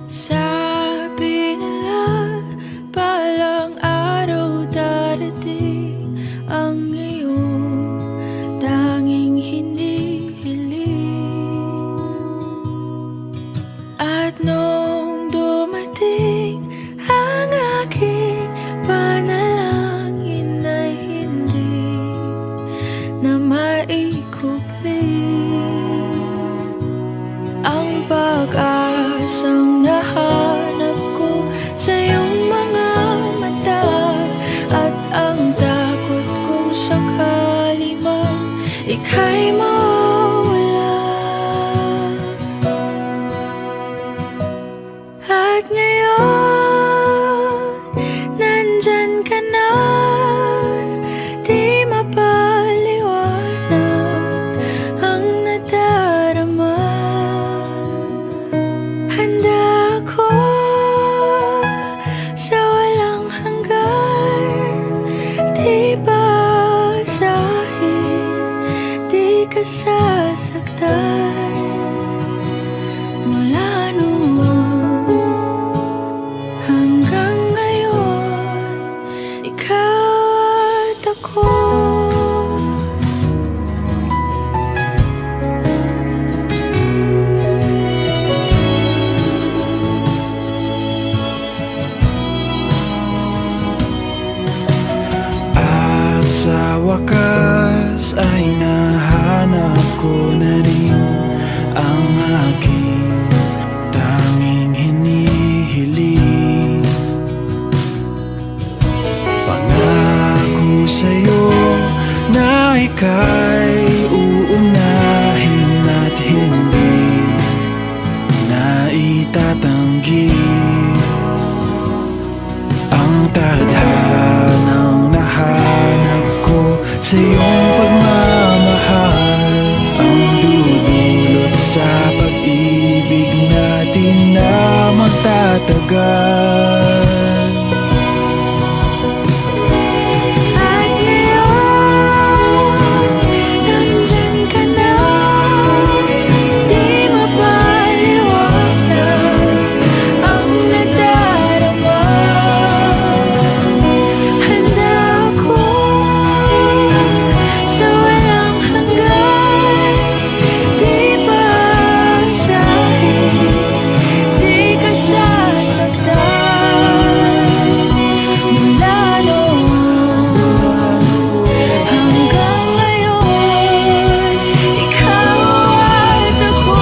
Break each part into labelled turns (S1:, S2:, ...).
S1: Sabi nila balang araw darating ang iyong tanging hinihiling. At nung dumating ang aking panalangin ay hindi na maikupli ang pag-asang nahanap ko sa iyong mga mata, at ang takot kong sakali mang ika'y mawala. At ngayon, nandyan ka na, di mapaliwanag ang nadarama. Handa ako sa walang hanggan, di basahin, di ka sasaktan. Mula noon hanggang ngayon, ikaw at ako.
S2: Sa wakas ay nahanap ko na rin ang aking tanging hinihiling. Pangako sa'yo na ika'y uunahin at hindi na itatanggi ang tadhanang nahanap ko sa iyong pagmamahal, ang dudulot sa pag-ibig natin na magtatagal.
S1: At ngayon, nandyan ka na, di mapaliwanag ang nadarama. Handa ako sa walang hanggan, di basahin, di ka sasaktan. Mula noon hanggang ngayon, ikaw at ako.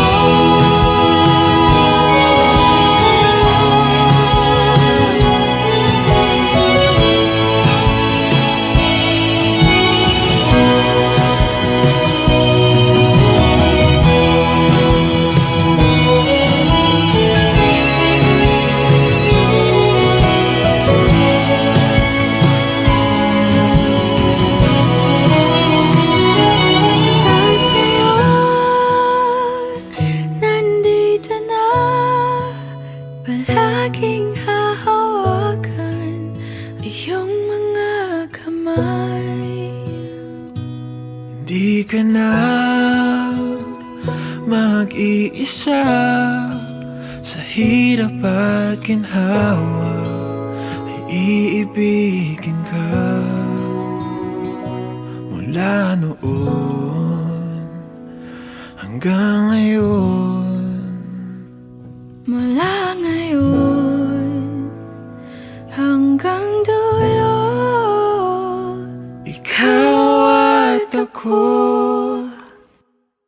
S1: At ngayon, nandito na, palaging hahawakan iyong mga kamay.
S2: Hindi ka na mag-iisa sa hirap at ginhawa, ay iibigin ka. Mula noon hanggang ngayon,